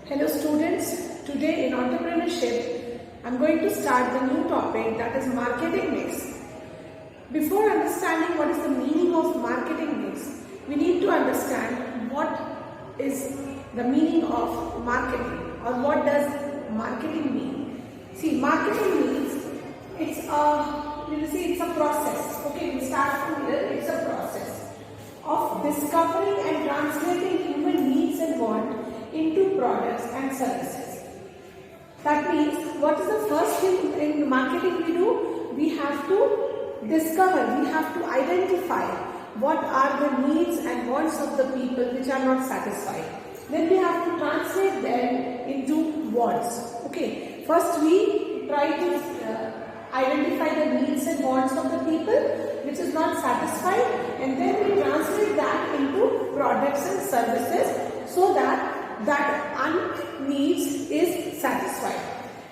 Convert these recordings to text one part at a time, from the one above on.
Hello students, today in entrepreneurship, I'm going to start the new topic, that is marketing mix. Before understanding what is the meaning of marketing mix, we need to understand what is the meaning of marketing or what does marketing mean. See, marketing means it's a process. Okay, we start from here. It's a process of discovering and translating human needs and wants into products and services. That means, what is the first thing in marketing we do? We have to discover, we have to identify what are the needs and wants of the people which are not satisfied. Then we have to translate them into wants. Okay, first we try to identify the needs and wants of the people which is not satisfied, and then we translate that into products and services so that needs is satisfied.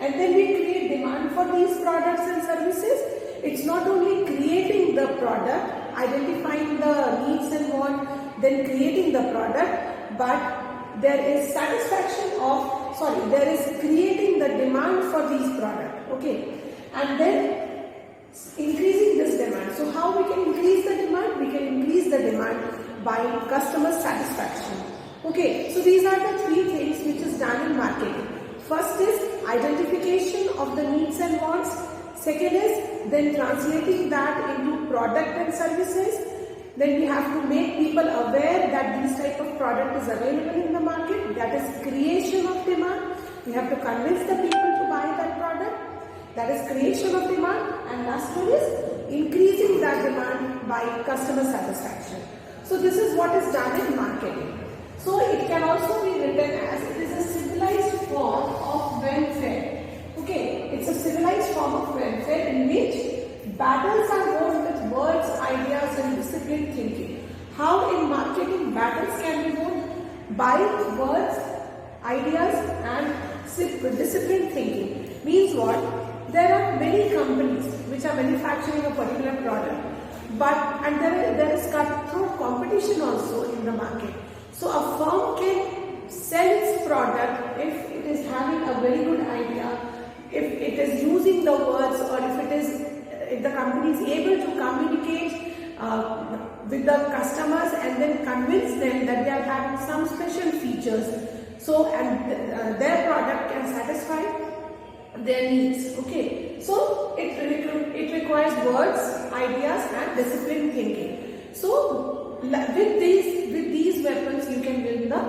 And then we create demand for these products and services. It's not only creating the product, identifying the needs and wants, then creating the product, but there is there is creating the demand for these products. Okay, and then increasing this demand. So how we can increase the demand? We can increase the demand by customer satisfaction. Okay, so these are the three things which is done in marketing. First is identification of the needs and wants. Second is then translating that into product and services. Then we have to make people aware that this type of product is available in the market. That is creation of demand. We have to convince the people to buy that product. That is creation of demand. And last one is increasing that demand by customer satisfaction. So this is what is done in marketing. So it can also be written as it is a civilized form of welfare. Okay, it's a civilized form of welfare in which battles are won with words, ideas and disciplined thinking. How in marketing battles can be won? By words, ideas and disciplined thinking. Means what? There are many companies which are manufacturing a particular product, and there is cutthroat competition also in the market. So a firm can sell its product if it is having a very good idea, if it is using the words, or if the company is able to communicate with the customers and then convince them that they are having some special features. So their product can satisfy their needs. Okay, so it requires words, ideas and disciplined thinking. So with these weapons you can win the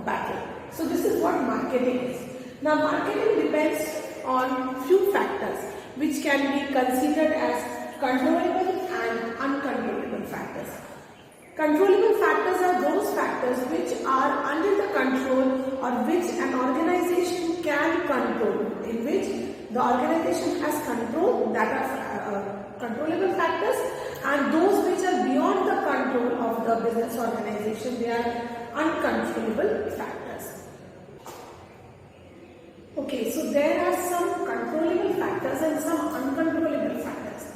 battle. So this is what marketing is. Now marketing depends on few factors which can be considered as controllable and uncontrollable factors. Controllable factors are those factors which are under the control or which an organization can control, in which the organization has control, that are controllable factors, and those which are beyond the control of the business organization, they are uncontrollable factors. Okay, so there are some controllable factors and some uncontrollable factors.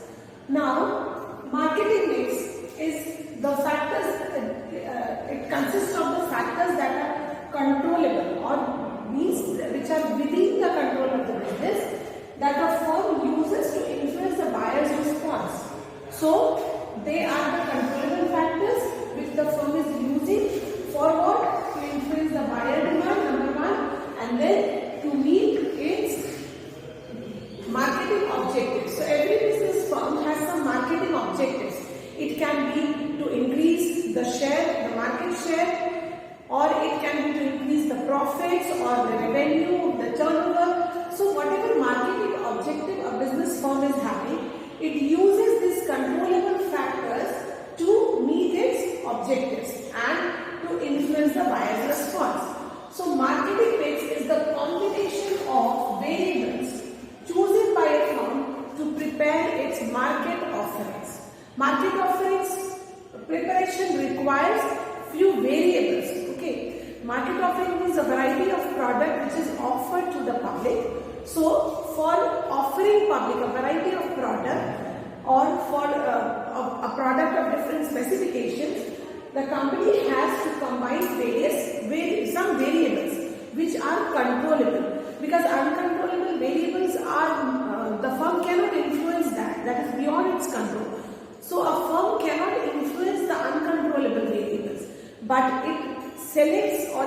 Now, marketing mix is the factors, it consists of the factors that are controllable or means which are within the control of the business that a firm uses to influence the buyer's response. So, they are the controllable factors which the firm is using for what? To influence the buyer demand, number one, and then to meet its marketing objectives. So, every business firm has some marketing objectives. It can be to increase the share, the market share, or it can be to increase the profits or the revenue, the turnover. So, whatever marketing objective a business firm is having, it uses these controllable factors to meet its objectives and to influence the buyer's response. So, marketing mix is the combination of variables chosen by a firm to prepare its market offerings. Market offerings preparation requires few variables. Okay, market offering means a variety of product which is offered to the public. So, for offering public a variety of product or for a product of different specifications, the company has to combine some variables which which are controllable, because uncontrollable variables are, the firm cannot influence that, that is beyond its control. So a firm cannot influence the uncontrollable variables, but it selects, or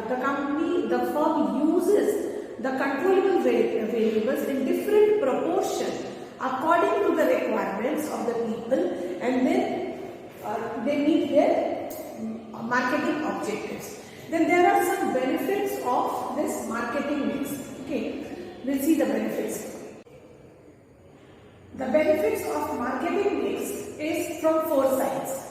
the firm uses the controllable variables in different proportion according to the requirements of the people, and then they meet their marketing objectives. Then there are some benefits of this marketing mix. Okay, we'll see the benefits. The benefits of marketing mix is from 4 sides.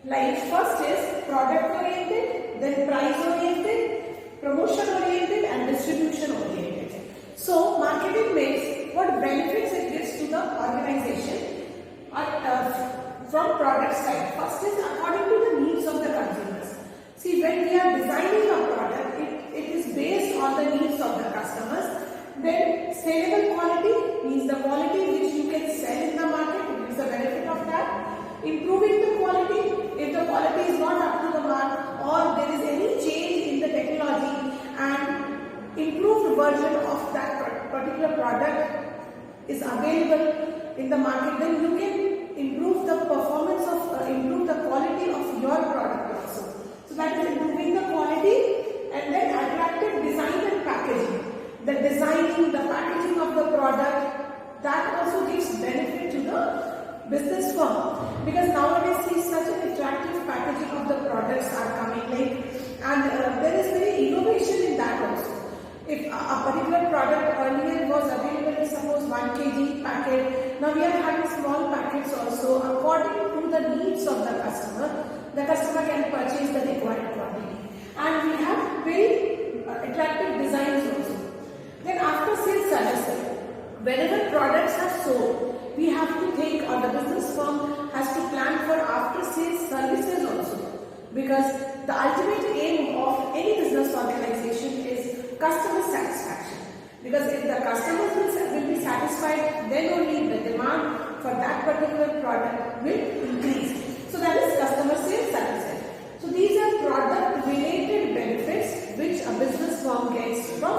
Like first is product oriented, then price oriented, promotion oriented, and distribution oriented. So marketing mix, what benefits it gives to the organization from product side. First is according to the needs of the consumers. See, when we are designing a product, it is based on the needs of the customers. Then saleable quality means the quality which you can sell in the market, it is the benefit of that. Improving the quality, if the quality is not up to the mark or there is any change in the technology and improved version of that particular product is available in the market, then you can improve the performance of, improve the quality of your product also. So that is improving the quality. And then attractive design and packaging. The designing, the packaging of the product, that also gives benefit to the business firm, because nowadays see such an attractive packaging of the products are coming, like, and there is very innovation in that also. If a particular product earlier was available in suppose 1 kg packet, now we are having small packets also according to the needs of the customer can purchase the required quantity, and we have very attractive designs also. Then after sales services, whenever products are sold, we have to think, or the business firm has to plan for after sales services also, because the ultimate aim of any business organization is customer satisfaction. Because if the customers will be satisfied, then only the demand for that particular product will increase. So that is customer sales services. So these are product related benefits which a business firm gets from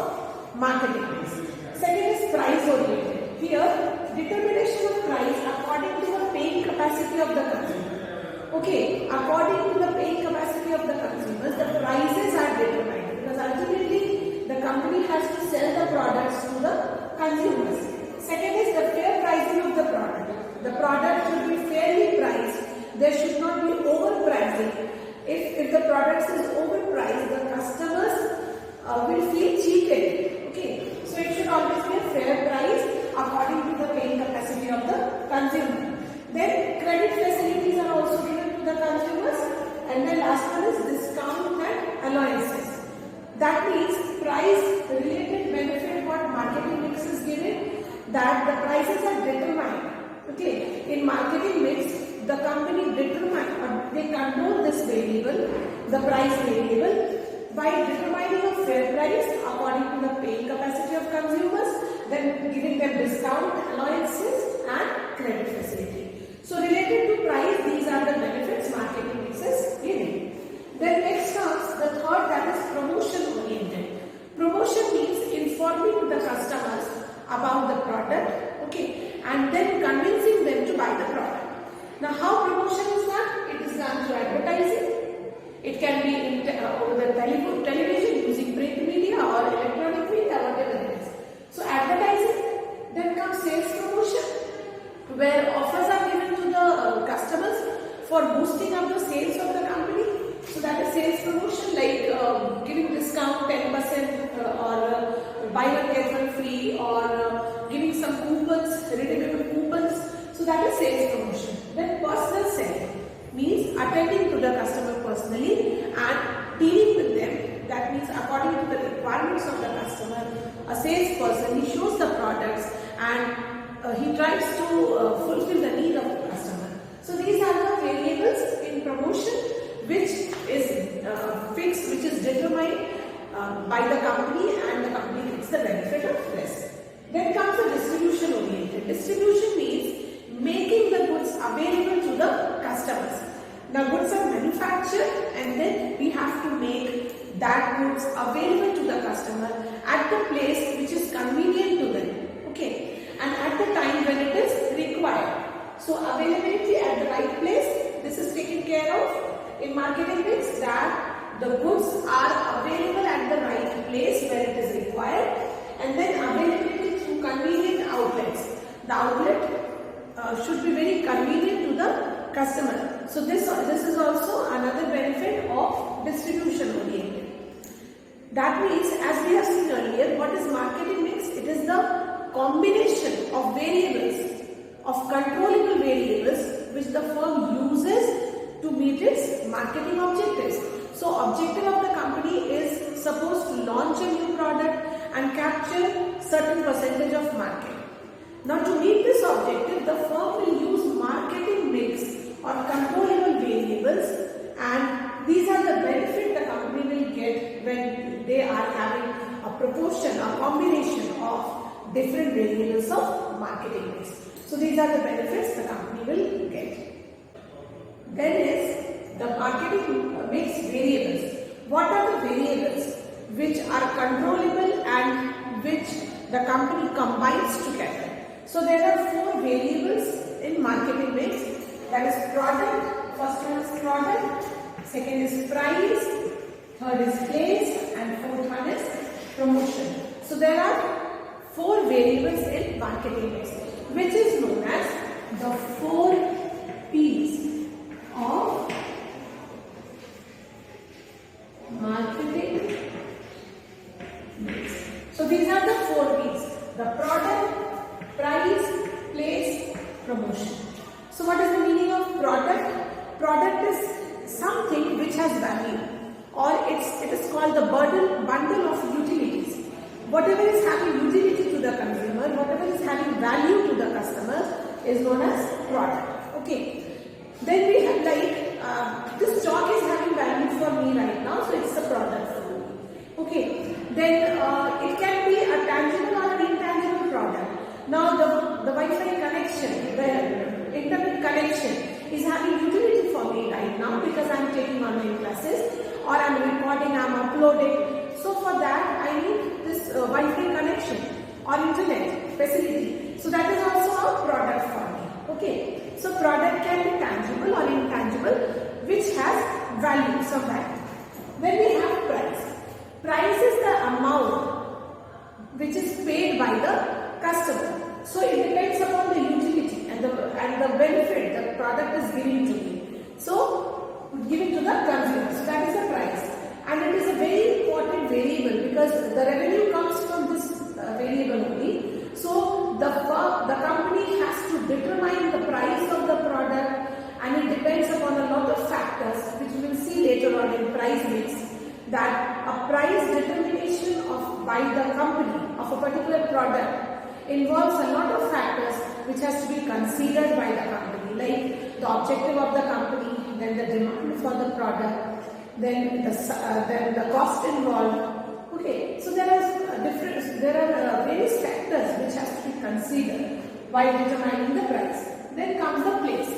marketing mix. Second is price oriented. Here, determination of price according to the paying capacity of the consumer. Okay, according to the paying capacity of the consumers, the prices are determined, because ultimately the company has to sell the products to the consumers. Second is the fair pricing of the product. The product should be fairly priced. There should not be overpricing. If the product is overpriced, the customers will feel cheated. Okay, so it should always be a fair price according to the paying capacity of the consumer. Then credit facilities are also given to the consumers, and the last one is discount and allowances. That means price related benefit what marketing mix is given, that the prices are determined. Okay, in marketing mix, the company determine, or they control this variable, the price variable, by determining a fair price according to the paying capacity of consumers, then giving them discount, allowances and credit facility. So related to price, these are the benefits marketing mix is giving. Then next comes the third, that is promotion oriented. Promotion means informing the customers about the product, okay, and then convincing them to buy the product. Now how promotion is done? It is done through advertising. It can be over the television, using print media or electronic media, whatever it is. So advertising, then comes sales promotion, where offers are given to the customers for boosting up the sales of the company. So that is sales promotion, like giving discount 10% or buy one get one free, or giving some coupons, redeemable coupons. So that is sales promotion. Then personal selling means attending to the customer personally and dealing with them. That means according to the requirements of the customer, a salesperson, he shows the products and he tries to fulfill the need of the customer. So these are the variables in promotion which is fixed, which is determined by the company, and the company gets the benefit of this. Then comes the distribution oriented. Distribution means making the goods available to the customers. Now goods are manufactured and then we have to make that goods available to the customer at the place which is convenient to them, okay, and at the time when it is required. So availability at the right place, this is taken care of in marketing mix, that the goods are available at the right place where it is required, and then availability through convenient outlets. The outlet should be very convenient to the customer. So this is also another benefit of distribution oriented. That means, as we have seen earlier, what is marketing mix? It is the combination of variables, of controllable variables which the firm uses to meet its marketing objectives. So objective of the company is supposed to launch a new product and capture certain percentage of market. Now to meet this objective, the firm will use marketing mix or controllable variables, and these are the benefit the company will get when they are having a proportion, a combination of different variables of marketing mix. So these are the benefits the company will get. Then is the marketing mix variables. What are the variables which are controllable and which the company combines together? So there are 4 variables in marketing mix. That is product. First one is product. Second is price. Third is place, and fourth one is promotion. So there are 4 variables in marketing mix, which is known as the 4 P's of marketing mix. So these are the 4 P's: the product, price, place, promotion. So what is the meaning of product? Product is something which has value, or it is called the bundle of utilities. Whatever is having utility to the consumer, whatever is having value to the customer is known as product. Okay. Then we have this chalk is having value for me right now, so it's a product for me. Okay. Then it can be a tangible or an intangible product. Now the Wi-Fi connection, the internet connection is having utility for me right now because I am taking online classes, or I am recording, I am uploading. So for that I need this Wi-Fi connection or internet facility. So that is also a product for me. Okay. So product can be tangible or intangible, which has value, some value. Then we have price. Price is the amount which is paid by the customer. So it depends upon the utility and the benefit the product is giving to me. So giving to the consumer. So that is the price. And it is a very important variable because the revenue comes from this variable only. So the company has to determine the price of the product, and it depends upon a lot of factors which we will see later on in price mix, that a price determination by the company of a particular product involves a lot of factors which has to be considered by the company, like the objective of the company, then the demand for the product, then the cost involved. Okay, so there are various factors which has to be considered while determining the price. Then comes the place.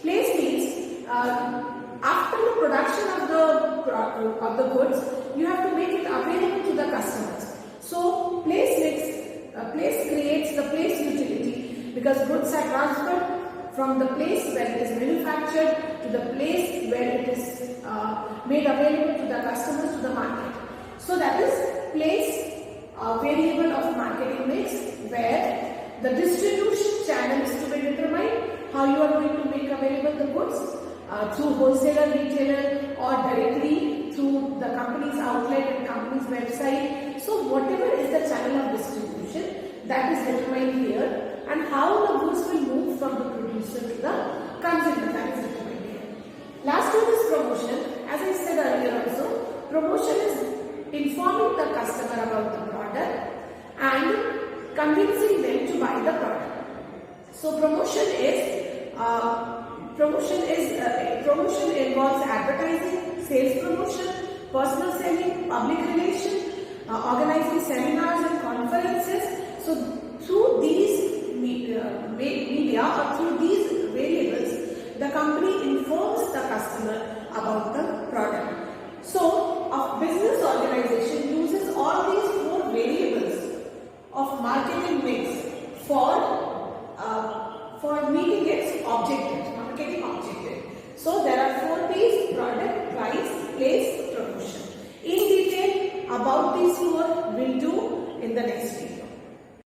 Place means after the production of the goods, you have to make it available to the customers. So place creates the place utility because goods are transferred from the place where it is manufactured to the place where it is made available to the customers, to the market. So that is place variable of marketing mix, where the distribution channel is to be determined, how you are going to make available the goods through wholesaler, retailer, or directly through the company's outlet and company's website. So whatever is the channel of distribution, that is determined here, and how the goods will move from the producer to the consumer, that is determined here. Last one is promotion. As I said earlier also, promotion is informing the customer about the product and convincing them to buy the product. So promotion involves advertising, sales promotion, personal selling, public relation, organizing seminars and conferences. So through these media or through these variables, the company informs the customer about the product. So a business organization uses all these for meeting its objectives, marketing objective. So there are 4 P's: product, price, place, promotion. In detail about these 4 we'll do in the next video.